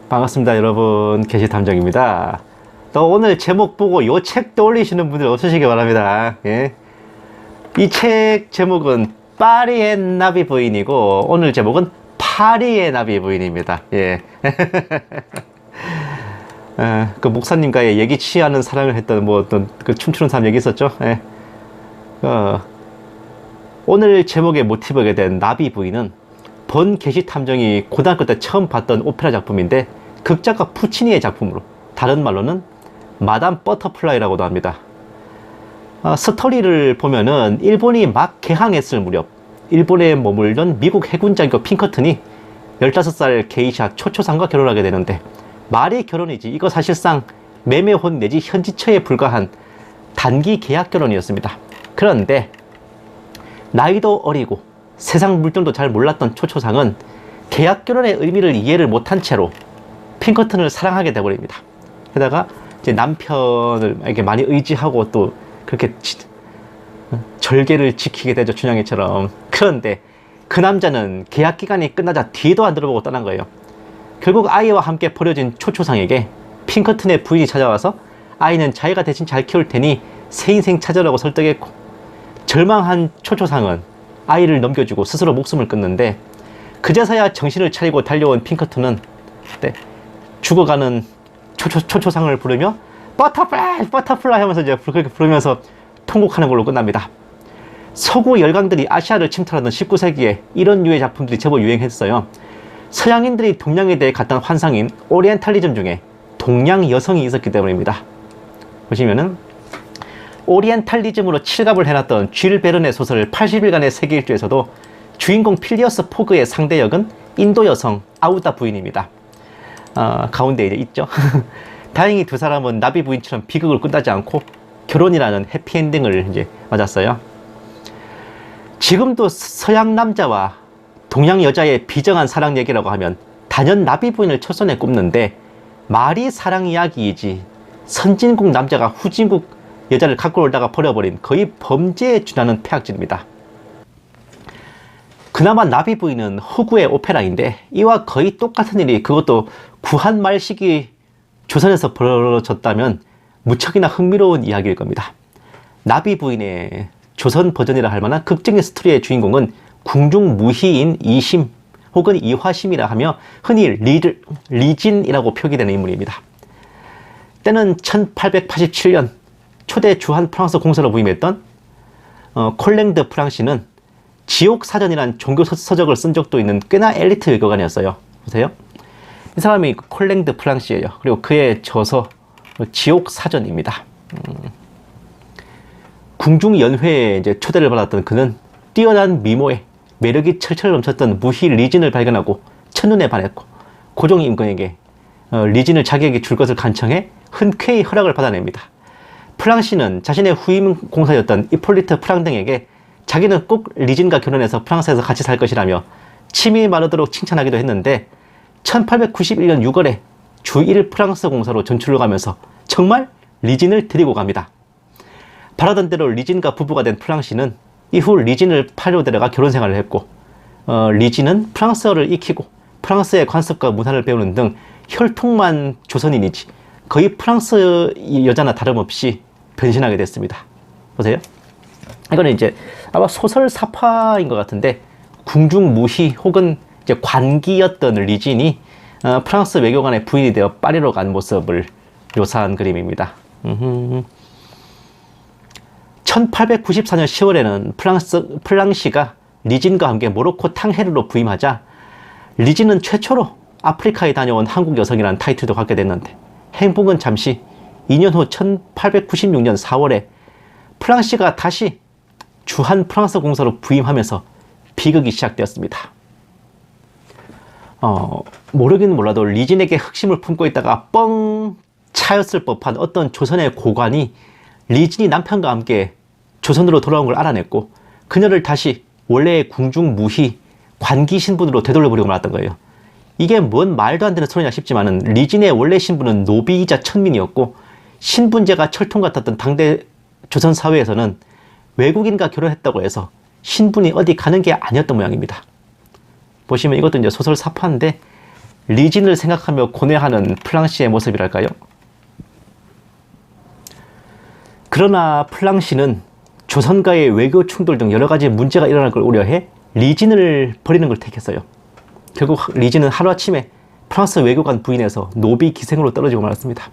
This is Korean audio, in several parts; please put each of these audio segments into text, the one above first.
반갑습니다 여러분, 게시탐정입니다. 또 오늘 제목 보고 요 책 떠올리시는 분들 없으시기 바랍니다. 예. 이 책 제목은 파리의 나비 부인이고 오늘 제목은 파리의 나비 부인입니다. 예. 그 목사님과의 얘기 취하는 사랑을 했던 뭐 어떤 그 춤추는 사람 얘기 있었죠. 예. 오늘 제목의 모티브가 된 나비 부인은 본 게시탐정이 고등학교 때 처음 봤던 오페라 작품인데 극작가 푸치니의 작품으로, 다른 말로는 마담 버터플라이라고도 합니다. 스토리를 보면은 일본이 막 개항했을 무렵 일본에 머물던 미국 해군 장교 핑커튼이 15살 게이샤 초초상과 결혼하게 되는데, 말이 결혼이지 이거 사실상 매매혼 내지 현지처에 불과한 단기 계약 결혼이었습니다. 그런데 나이도 어리고 세상 물정도 잘 몰랐던 초초상은 계약 결혼의 의미를 이해를 못한 채로 핑커튼을 사랑하게 되어버립니다. 게다가 이제 남편을 이렇게 많이 의지하고 또 그렇게 절개를 지키게 되죠, 춘향이처럼. 그런데 그 남자는 계약 기간이 끝나자 뒤도 안 들어보고 떠난 거예요. 결국 아이와 함께 버려진 초초상에게 핑커튼의 부인이 찾아와서 아이는 자기가 대신 잘 키울 테니 새 인생 찾으라고 설득했고, 절망한 초초상은 아이를 넘겨주고 스스로 목숨을 끊는데, 그제서야 정신을 차리고 달려온 핑커튼은 죽어가는 초초상을 부르며 버터플라이 버터플라이 하면서 이제 그렇게 부르면서 통곡하는 걸로 끝납니다. 서구 열강들이 아시아를 침탈하던 19세기에 이런 류의 작품들이 제법 유행했어요. 서양인들이 동양에 대해 갖던 환상인 오리엔탈리즘 중에 동양 여성이 있었기 때문입니다. 보시면은 오리엔탈리즘으로 칠갑을 해놨던 쥘 베른의 소설 80일간의 세계 일주에서도 주인공 필리어스 포그의 상대 역은 인도 여성 아우다 부인입니다. 가운데 이제 있죠. 다행히 두 사람은 나비 부인처럼 비극을 끝나지 않고 결혼이라는 해피엔딩을 이제 맞았어요. 지금도 서양 남자와 동양 여자의 비정한 사랑 얘기라고 하면 단연 나비 부인을 첫손에 꼽는데, 말이 사랑 이야기이지 선진국 남자가 후진국 여자를 갖고 놀다가 버려버린 거의 범죄에 준하는 폐악질입니다. 그나마 나비 부인은 허구의 오페라인데 이와 거의 똑같은 일이, 그것도 구한 말 시기 조선에서 벌어졌다면 무척이나 흥미로운 이야기일 겁니다. 나비 부인의 조선 버전이라 할 만한 극적인 스토리의 주인공은 궁중무희인 이심 혹은 이화심이라 하며 흔히 리진이라고 표기되는 인물입니다. 때는 1887년 초대 주한 프랑스 공사로 부임했던 콜랭 드 프랑시는 지옥사전이란 종교 서적을 쓴 적도 있는 꽤나 엘리트 외교관이었어요. 보세요. 이 사람이 콜랭 드 프랑시예요. 그리고 그의 저서 지옥사전입니다. 궁중연회에 이제 초대를 받았던 그는 뛰어난 미모에 매력이 철철 넘쳤던 무희 리진을 발견하고 첫눈에 반했고, 고종 임금에게 리진을 자기에게 줄 것을 간청해 흔쾌히 허락을 받아냅니다. 프랑시는 자신의 후임 공사였던 이폴리트 프랑 등에게 자기는 꼭 리진과 결혼해서 프랑스에서 같이 살 것이라며 침이 마르도록 칭찬하기도 했는데, 1891년 6월에 주1 프랑스 공사로 전출을 가면서 정말 리진을 데리고 갑니다. 바라던 대로 리진과 부부가 된 프랑시는 이후 리진을 파리로 데려가 결혼 생활을 했고, 리진은 프랑스어를 익히고 프랑스의 관습과 문화를 배우는 등 혈통만 조선인이지 거의 프랑스 여자나 다름없이 변신하게 됐습니다. 보세요. 이거는 이제 아마 소설 사파인 것 같은데, 궁중무희 혹은 이제 관기였던 리진이 프랑스 외교관의 부인이 되어 파리로 간 모습을 묘사한 그림입니다. 1894년 10월에는 플랑시가 리진과 함께 모로코 탕헤르로 부임하자 리진은 최초로 아프리카에 다녀온 한국 여성이라는 타이틀도 갖게 됐는데, 행복은 잠시 2년 후 1896년 4월에 플랑시가 다시 주한 프랑스 공사로 부임하면서 비극이 시작되었습니다. 모르긴 몰라도 리진에게 흑심을 품고 있다가 뻥 차였을 법한 어떤 조선의 고관이 리진이 남편과 함께 조선으로 돌아온 걸 알아냈고, 그녀를 다시 원래의 궁중무희 관기 신분으로 되돌려보려고 말았던 거예요. 이게 뭔 말도 안 되는 소리냐 싶지만은 리진의 원래 신분은 노비이자 천민이었고, 신분제가 철통 같았던 당대 조선 사회에서는 외국인과 결혼했다고 해서 신분이 어디 가는 게 아니었던 모양입니다. 보시면 이것도 이제 소설 사파인데, 리진을 생각하며 고뇌하는 플랑시의 모습이랄까요? 그러나 플랑시는 조선과의 외교 충돌 등 여러 가지 문제가 일어날 걸 우려해 리진을 버리는 걸 택했어요. 결국 리진은 하루아침에 프랑스 외교관 부인에서 노비 기생으로 떨어지고 말았습니다.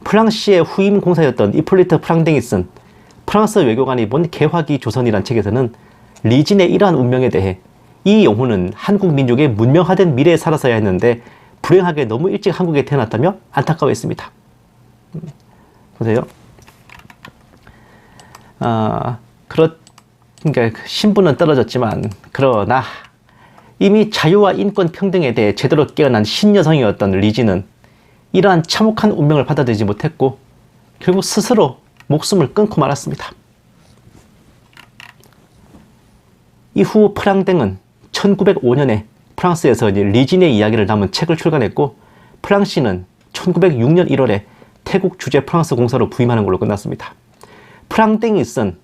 플랑시의 후임 공사였던 이폴리트 프랑댕이슨 프랑스 외교관이 본 개화기 조선이란 책에서는 리진의 이러한 운명에 대해 이 영혼은 한국 민족의 문명화된 미래에 살았어야 했는데 불행하게 너무 일찍 한국에 태어났다며 안타까워했습니다. 보세요. 그러니까 신분은 떨어졌지만 그러나 이미 자유와 인권 평등에 대해 제대로 깨어난 신여성이었던 리진은 이러한 참혹한 운명을 받아들이지 못했고 결국 스스로 목숨을 끊고 말았습니다. 이후 프랑댕은 1905년에 프랑스에서 리진의 이야기를 담은 책을 출간했고 플랑시는 1906년 1월에 태국 주재 프랑스 공사로 부임하는 걸로 끝났습니다. 프랑댕이 쓴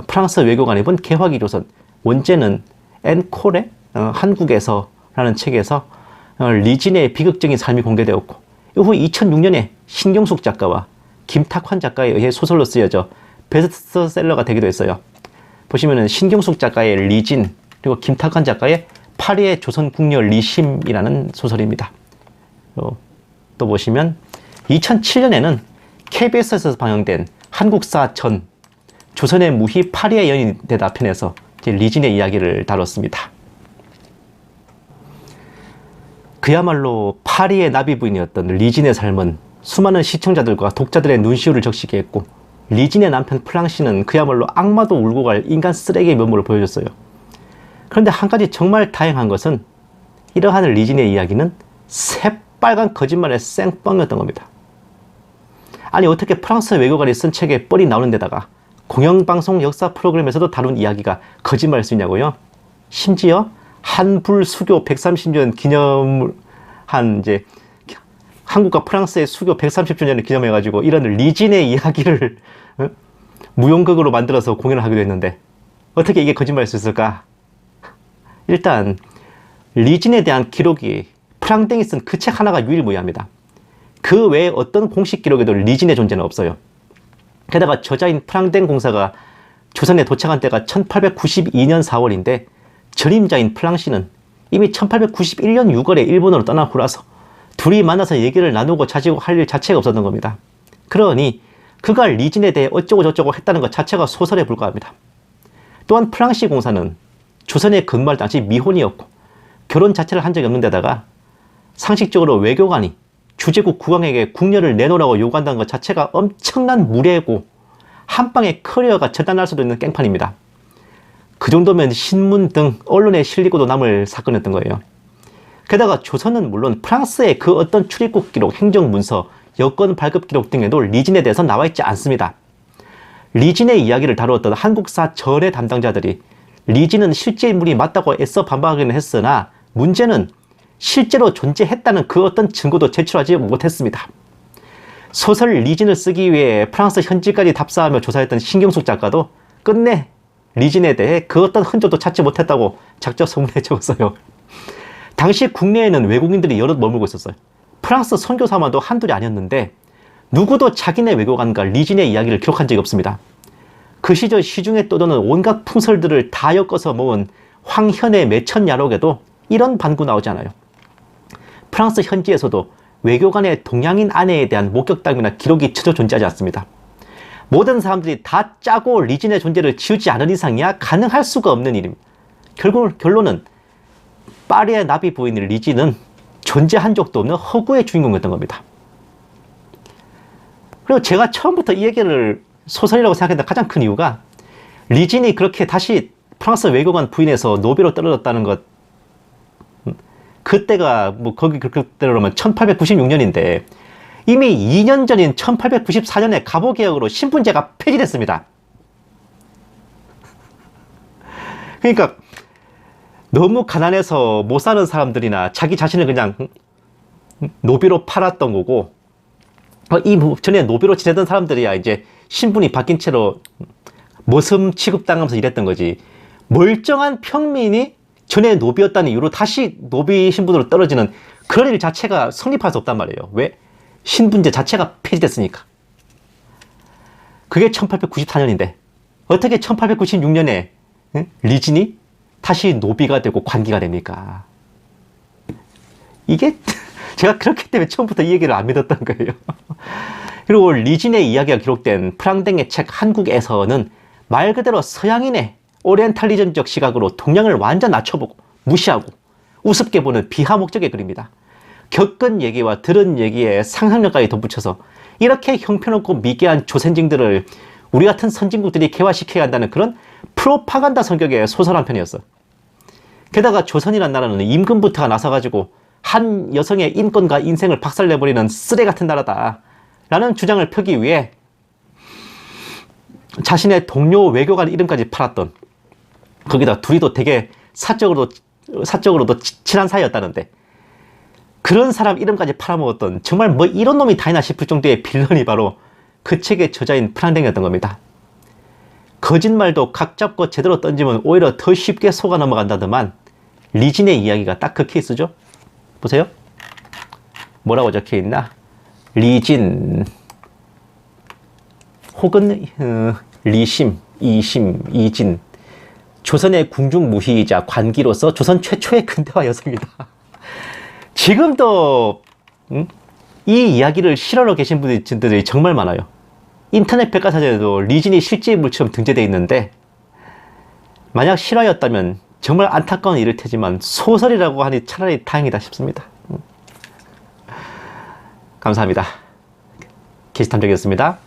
프랑스 외교관이 본 개화기 조선, 원제는 앤콜의 한국에서라는 책에서 리진의 비극적인 삶이 공개되었고 이후 2006년에 신경숙 작가와 김탁환 작가에 의해 소설로 쓰여져 베스트셀러가 되기도 했어요. 보시면은 신경숙 작가의 리진 그리고 김탁환 작가의 파리의 조선 궁녀 리심이라는 소설입니다. 또 보시면 2007년에는 KBS에서 방영된 한국사 전 조선의 무희 파리의 연인이 되다 편에서 리진의 이야기를 다뤘습니다. 그야말로 파리의 나비 부인이었던 리진의 삶은 수많은 시청자들과 독자들의 눈시울을 적시게 했고 리진의 남편 플랑시는 그야말로 악마도 울고 갈 인간 쓰레기의 면모를 보여줬어요. 그런데 한 가지 정말 다행한 것은 이러한 리진의 이야기는 새빨간 거짓말의 생뻥이었던 겁니다. 아니 어떻게 프랑스 외교관이 쓴 책에 뻔히 나오는 데다가 공영방송 역사 프로그램에서도 다룬 이야기가 거짓말일 수 있냐고요? 심지어 한불 수교 130년 기념한 한국과 프랑스의 수교 130주년을 기념해가지고 이런 리진의 이야기를 무용극으로 만들어서 공연을 하기도 했는데 어떻게 이게 거짓말일 수 있을까? 일단 리진에 대한 기록이 프랑댕이 쓴 그 책 하나가 유일무이합니다. 그 외에 어떤 공식 기록에도 리진의 존재는 없어요. 게다가 저자인 프랑댕 공사가 조선에 도착한 때가 1892년 4월인데 전임자인 플랑시는 이미 1891년 6월에 일본으로 떠난 후라서 둘이 만나서 얘기를 나누고 자지고 할 일 자체가 없었던 겁니다. 그러니 그가 리진에 대해 어쩌고 저쩌고 했다는 것 자체가 소설에 불과합니다. 또한 플랑시 공사는 조선에 근무할 당시 미혼이었고 결혼 자체를 한 적이 없는 데다가 상식적으로 외교관이 주재국 국왕에게 궁녀를 내놓으라고 요구한다는 것 자체가 엄청난 무례고 한방에 커리어가 절단날 수도 있는 깽판입니다. 그 정도면 신문 등 언론에 실리고도 남을 사건이었던 거예요. 게다가 조선은 물론 프랑스의 그 어떤 출입국 기록, 행정문서, 여권 발급 기록 등에도 리진에 대해서 나와 있지 않습니다. 리진의 이야기를 다루었던 한국사 전의 담당자들이 리진은 실제 인물이 맞다고 애써 반박하기는 했으나 문제는 실제로 존재했다는 그 어떤 증거도 제출하지 못했습니다. 소설 리진을 쓰기 위해 프랑스 현지까지 답사하며 조사했던 신경숙 작가도 끝내 리진에 대해 그 어떤 흔적도 찾지 못했다고 작적 서문에 적었어요. 당시 국내에는 외국인들이 여럿 머물고 있었어요. 프랑스 선교사만도 한둘이 아니었는데 누구도 자기네 외교관과 리진의 이야기를 기록한 적이 없습니다. 그 시절 시중에 떠도는 온갖 풍설들을 다 엮어서 모은 황현의 매천야록에도 이런 반구 나오지 않아요. 프랑스 현지에서도 외교관의 동양인 아내에 대한 목격담이나 기록이 전혀 존재하지 않습니다. 모든 사람들이 다 짜고 리진의 존재를 지우지 않은 이상이야 가능할 수가 없는 일입니다. 결론은 파리의 나비 부인 리진은 존재한 적도 없는 허구의 주인공이었던 겁니다. 그리고 제가 처음부터 이 얘기를 소설이라고 생각했던 가장 큰 이유가 리진이 그렇게 다시 프랑스 외교관 부인에서 노비로 떨어졌다는 것, 그때가 거기 그때로면 1896년인데 이미 2년 전인 1894년에 갑오개혁으로 신분제가 폐지됐습니다. 그러니까 너무 가난해서 못 사는 사람들이나 자기 자신을 그냥 노비로 팔았던 거고 이 전에 노비로 지내던 사람들이야 이제 신분이 바뀐 채로 모섬 취급당하면서 일했던 거지. 멀쩡한 평민이 전에 노비였다는 이유로 다시 노비 신분으로 떨어지는 그런 일 자체가 성립할 수 없단 말이에요. 왜? 신분제 자체가 폐지됐으니까. 그게 1894년인데 어떻게 1896년에 리진이 다시 노비가 되고 관기가 됩니까? 이게 제가 그렇기 때문에 처음부터 이 얘기를 안 믿었던 거예요. 그리고 리진의 이야기가 기록된 프랑댕의 책 한국에서는 말 그대로 서양인의 오리엔탈리즘적 시각으로 동양을 완전 낮춰보고 무시하고 우습게 보는 비하 목적의 글입니다. 겪은 얘기와 들은 얘기에 상상력까지 덧붙여서 이렇게 형편없고 미개한 조선징들을 우리 같은 선진국들이 개화시켜야 한다는 그런 프로파간다 성격의 소설 한 편이었어. 게다가 조선이란 나라는 임금부터가 나서가지고 한 여성의 인권과 인생을 박살내버리는 쓰레 같은 나라다 라는 주장을 펴기 위해 자신의 동료 외교관 이름까지 팔았던, 거기다 둘이도 되게 사적으로도 친한 사이였다는데 그런 사람 이름까지 팔아먹었던, 정말 뭐 이런 놈이 다 있나 싶을 정도의 빌런이 바로 그 책의 저자인 프랑댕이었던 겁니다. 거짓말도 각 잡고 제대로 던지면 오히려 더 쉽게 속아 넘어간다더만 리진의 이야기가 딱 그 케이스죠. 보세요. 뭐라고 적혀있나? 리진 혹은 리심, 이심, 이진, 조선의 궁중무희이자 관기로서 조선 최초의 근대화 여성이다. 지금도 이 이야기를 실화로 계신 분들이 정말 많아요. 인터넷 백과사전에도 리진이 실제 인물처럼 등재되어 있는데 만약 실화였다면 정말 안타까운 일일 테지만 소설이라고 하니 차라리 다행이다 싶습니다. 감사합니다. 게시탐정이었습니다.